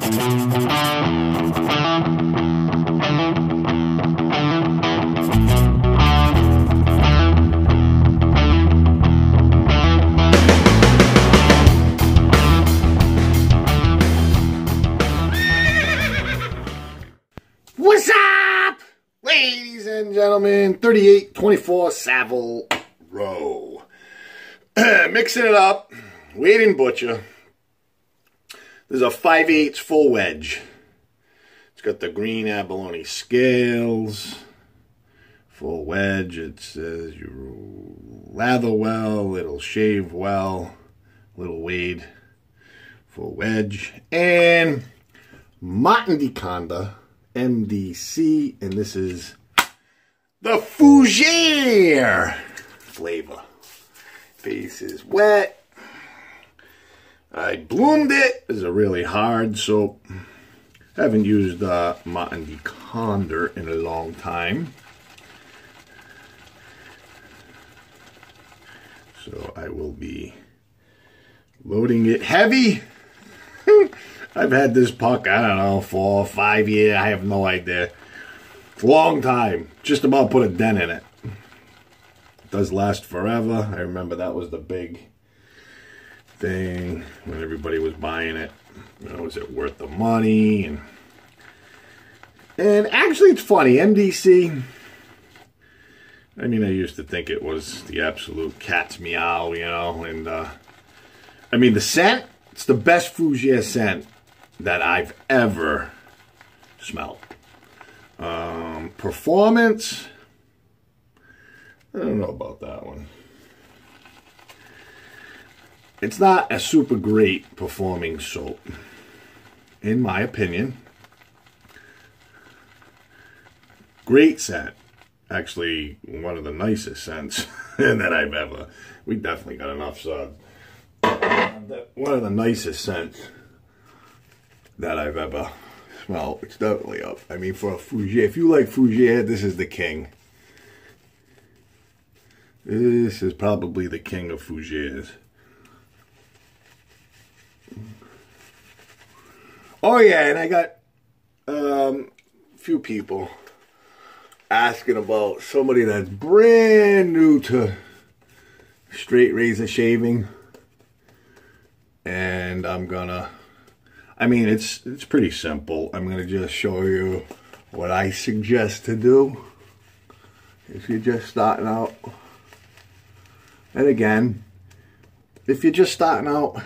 What's up, ladies and gentlemen? 3824 Savile Row. Mixing it up. Waiting Butcher. There's a 5/8 full wedge. It's got the green abalone scales. Full wedge. It says you lather well, it'll shave well. Little wade. Full wedge. And Martin de Candre. MDC, and this is the Fougere flavor. Face is wet. I bloomed it. This is a really hard soap. Haven't used Martin de Candre in a long time. So I will be loading it heavy. I've had this puck, I don't know, 4 or 5 years. I have no idea. Long time. Just about put a dent in it. It does last forever. I remember that was the big thing when everybody was buying it. You know, is it worth the money? And actually, it's funny. MDC, I mean, I used to think it was the absolute cat's meow, you know. And, I mean, the scent, it's the best Fougere scent that I've ever smelled. Performance, I don't know about that one. It's not a super great performing soap, in my opinion. Great scent. Actually, one of the nicest scents that I've ever. We definitely got enough suds. One of the nicest scents that I've ever smelled. It's definitely up. I mean, for a Fougere, if you like Fougere, this is the king. This is probably the king of Fougeres. Oh yeah, and I got a few people asking about somebody that's brand new to straight razor shaving. And I'm gonna, I mean, it's pretty simple. I'm gonna just show you what I suggest to do if you're just starting out. And again, if you're just starting out,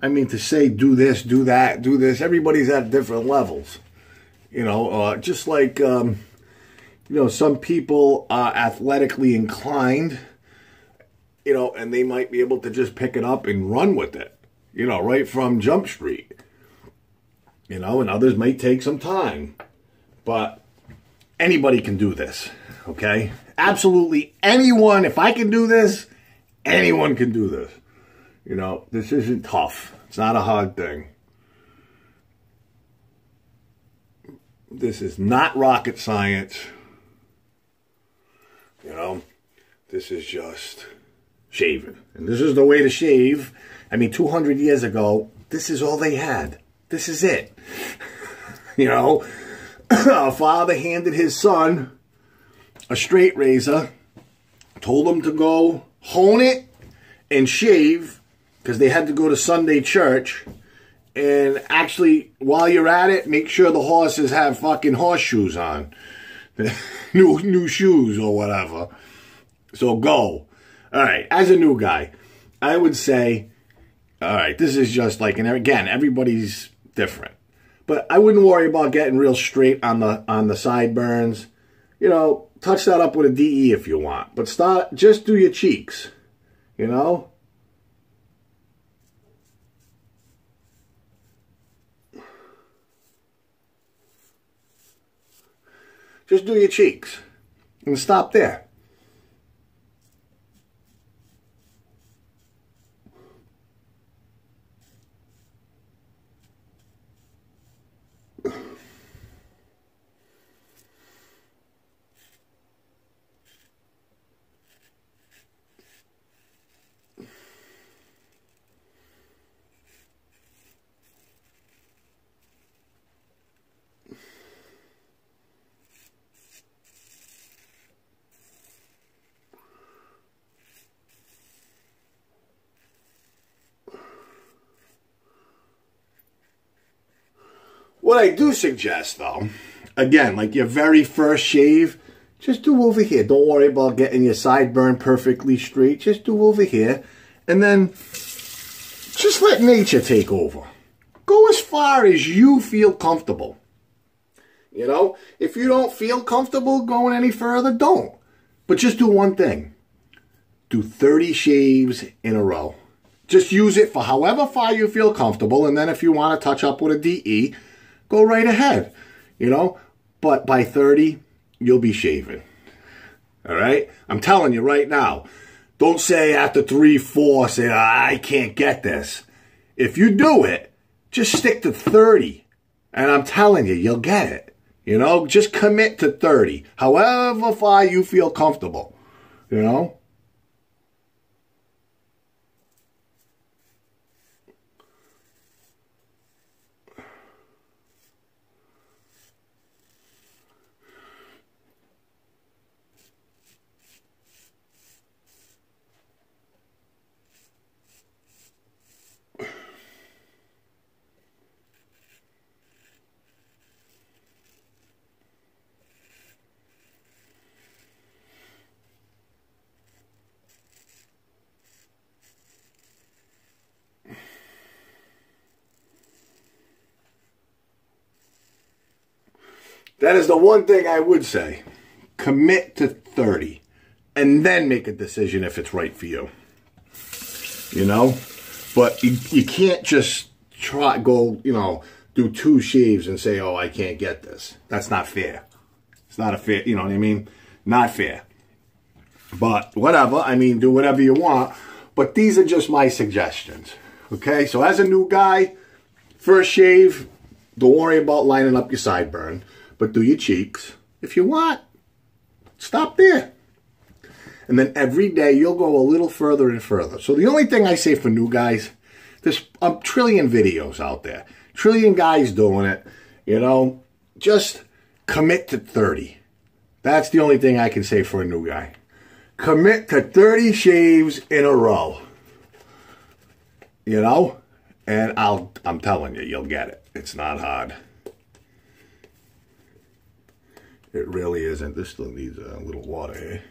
I mean, to say do this, do that, do this, everybody's at different levels. You know, just like, you know, some people are athletically inclined, you know, and they might be able to just pick it up and run with it. You know, right from Jump Street. You know, and others might take some time. But anybody can do this, okay? Absolutely anyone. If I can do this, anyone can do this. You know, this isn't tough. It's not a hard thing. This is not rocket science. You know, this is just shaving. And this is the way to shave. I mean, 200 years ago, this is all they had. This is it. You know, a father handed his son a straight razor, told him to go hone it and shave because they had to go to Sunday church. And actually, while you're at it, make sure the horses have fucking horseshoes on. new shoes or whatever. So go. All right, as a new guy, I would say, all right, this is just like, and again, everybody's different. But I wouldn't worry about getting real straight on the sideburns. You know, touch that up with a DE if you want. But just do your cheeks, you know? Just do your cheeks and stop there. What I do suggest, though, again, like your very first shave, just do over here. Don't worry about getting your sideburn perfectly straight. Just do over here. And then just let nature take over. Go as far as you feel comfortable. You know, if you don't feel comfortable going any further, don't. But just do one thing. Do 30 shaves in a row. Just use it for however far you feel comfortable. And then if you want to touch up with a DE, go right ahead. You know, but by 30, you'll be shaving. All right? I'm telling you right now. Don't say after 3, 4, say, I can't get this. If you do it, just stick to 30. And I'm telling you, you'll get it. You know, just commit to 30. However far you feel comfortable. You know? That is the one thing I would say. Commit to 30. And then make a decision if it's right for you. You know? But you can't just go, you know, do 2 shaves and say, oh, I can't get this. That's not fair. It's not a fair, you know what I mean? Not fair. But whatever. I mean, do whatever you want. But these are just my suggestions. Okay? So as a new guy, first shave, don't worry about lining up your sideburn. But do your cheeks. If you want, stop there. And then every day you'll go a little further and further. So the only thing I say for new guys, there's a trillion videos out there. Trillion guys doing it. You know, just commit to 30. That's the only thing I can say for a new guy. Commit to 30 shaves in a row. You know? And I'm telling you, you'll get it. It's not hard. It really isn't. This still needs a little water here.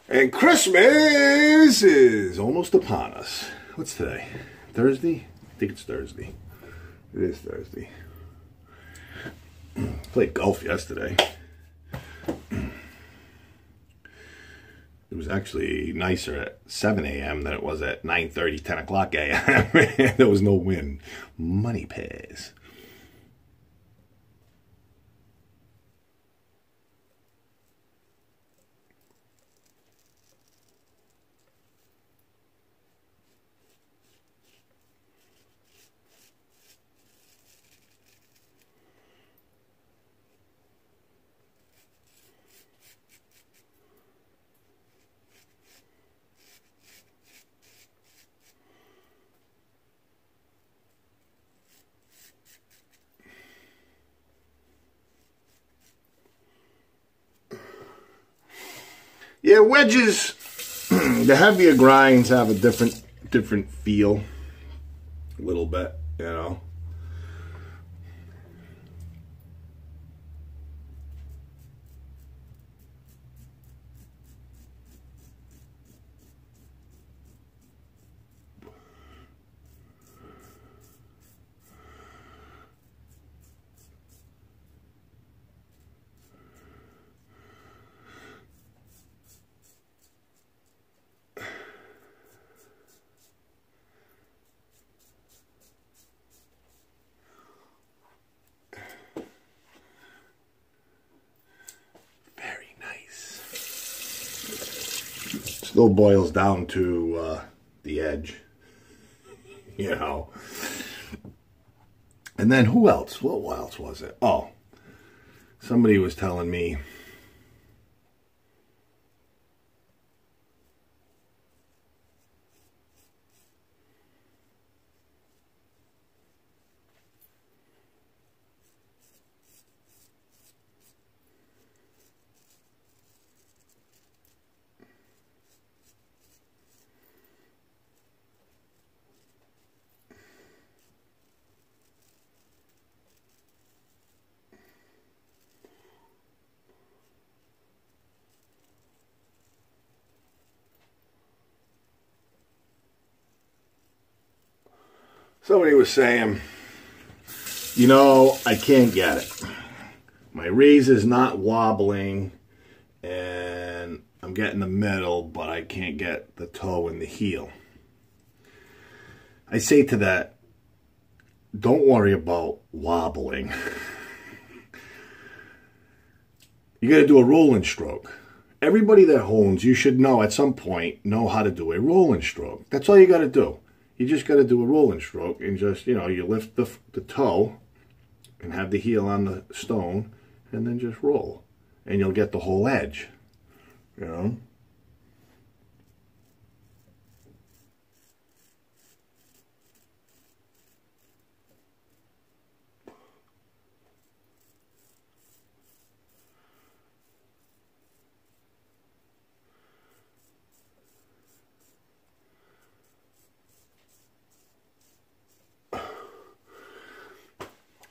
And Christmas is almost upon us. What's today? Thursday? I think it's Thursday. It is Thursday. Played golf yesterday. It was actually nicer at 7 a.m. than it was at 9:30, 10 o'clock a.m. There was no wind. Money pays. Yeah, wedges, the heavier grinds have a different feel. A little bit, you know. Still boils down to the edge, you know. And then who else? What else was it? Oh, somebody was telling me Somebody was saying, you know, I can't get it. My razor's not wobbling, and I'm getting the middle, but I can't get the toe and the heel. I say to that, don't worry about wobbling. You got to do a rolling stroke. Everybody that hones, you should know at some point, know how to do a rolling stroke. That's all you got to do. You just got to do a rolling stroke and just, you know, you lift the toe and have the heel on the stone and then just roll. And you'll get the whole edge, you know.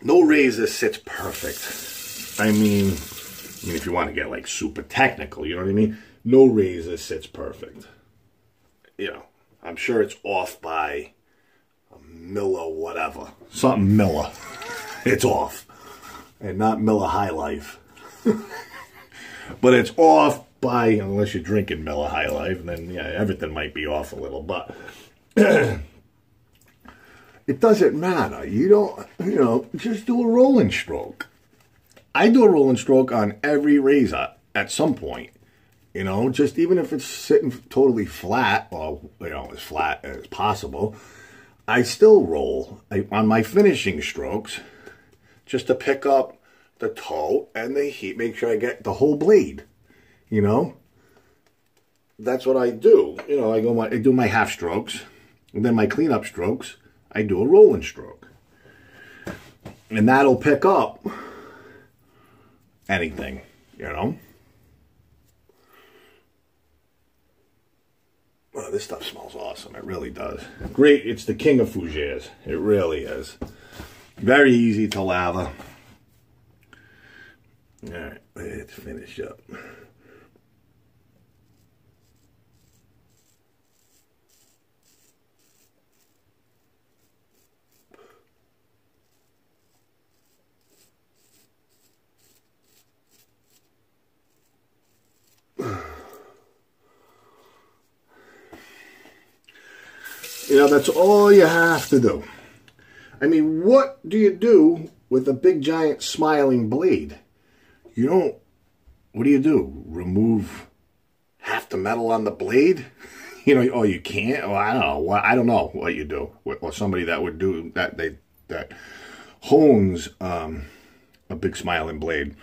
No razor sits perfect. I mean, if you want to get like super technical, you know what I mean? No razor sits perfect. You know, I'm sure it's off by a Miller whatever. Something Miller. It's off. And not Miller High Life. But it's off by, unless you're drinking Miller High Life, and then, yeah, everything might be off a little, but it doesn't matter. You don't, you know, just do a rolling stroke. I do a rolling stroke on every razor at some point. You know, just even if it's sitting totally flat, or, you know, as flat as possible, I still roll on my finishing strokes just to pick up the toe and the heat, make sure I get the whole blade, you know. That's what I do. You know, I do my half strokes, and then my cleanup strokes, I do a rolling stroke. And that'll pick up anything, you know. Oh, this stuff smells awesome. It really does. Great. It's the king of Fougeres. It really is. Very easy to lather. All right, let's finish up. You know, that's all you have to do. I mean, what do you do with a big, giant, smiling blade? You don't, what do? Remove half the metal on the blade? You know, oh, you can't? Oh, I don't know. I don't know what you do. Or somebody that would do that, that hones a big, smiling blade.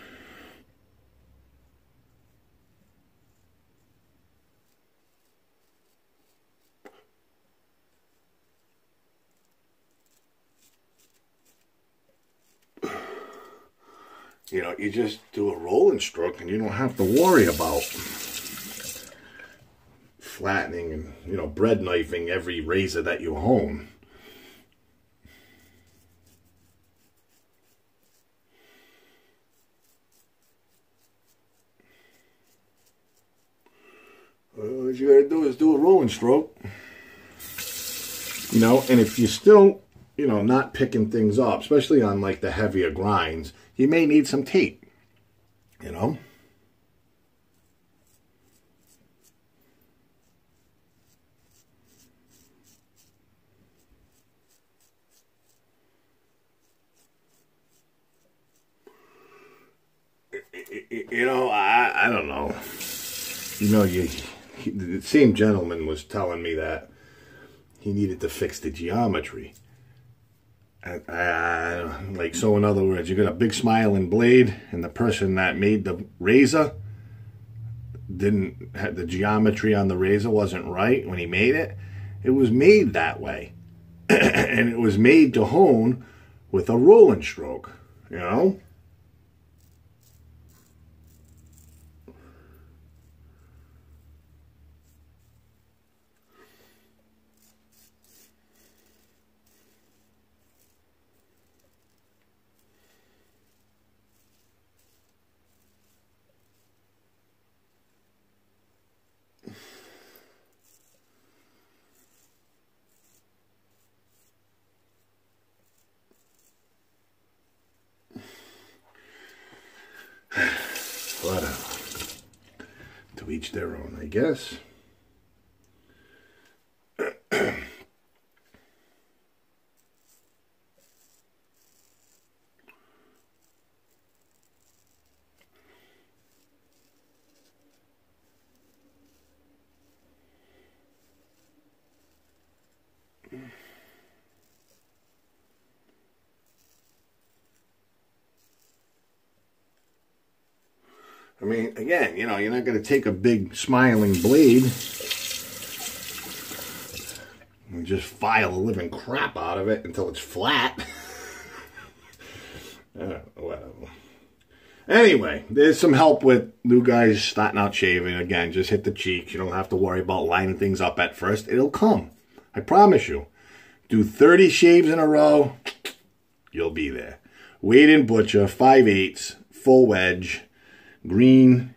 You know, you just do a rolling stroke and you don't have to worry about flattening and, you know, bread knifing every razor that you hone. All you gotta do is do a rolling stroke. You know, and if you're still, you know, not picking things up, especially on like the heavier grinds, you may need some tape, you know. You know, I don't know. You know, the same gentleman was telling me that he needed to fix the geometry. Like, so in other words, you got a big smiling blade, and the person that made the razor didn't have the geometry on the razor wasn't right when he made it. It was made that way. And it was made to hone with a rolling stroke, you know. But to each their own, I guess. I mean, again, you know, you're not going to take a big smiling blade and just file the living crap out of it until it's flat. Whatever. Anyway, there's some help with new guys starting out shaving. Again, just hit the cheeks. You don't have to worry about lining things up at first. It'll come. I promise you. Do 30 shaves in a row, you'll be there. Wade and Butcher, 5/8, full wedge, green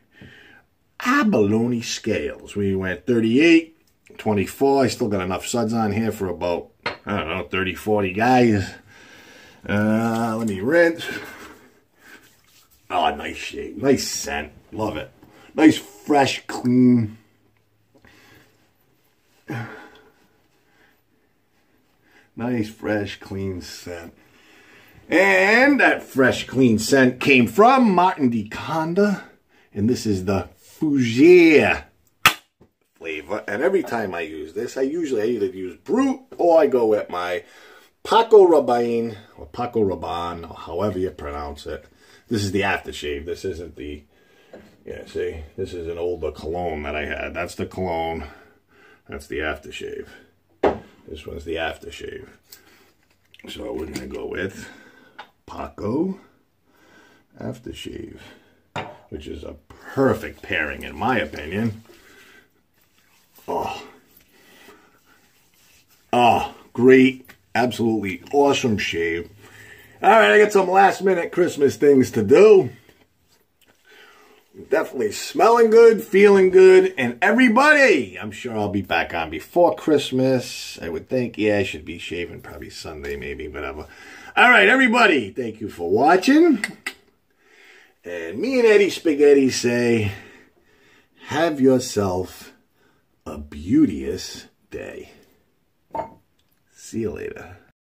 abalone scales. We went 38, 24. I still got enough suds on here for about, I don't know, 30, 40 guys. Let me rinse. Oh, nice shave. Nice scent. Love it. Nice, fresh, clean. Nice, fresh, clean scent. And that fresh, clean scent came from Martin de Candre. And this is the Fougere flavor. And every time I use this, I either use Brut or I go with my paco rabanne or paco rabanne, or however you pronounce it. This is the aftershave. This isn't the, yeah, see, this is an older cologne that I had. That's the cologne. That's the aftershave. This one's the aftershave. So we're going to go with Paco Aftershave, which is a perfect pairing in my opinion. Oh, great, absolutely awesome shave. All right, I got some last minute Christmas things to do. Definitely smelling good, feeling good, and everybody, I'm sure I'll be back on before Christmas. I would think, yeah, I should be shaving probably Sunday, maybe, whatever. All right, everybody, thank you for watching. And me and Eddie Spaghetti say, have yourself a beauteous day. See you later.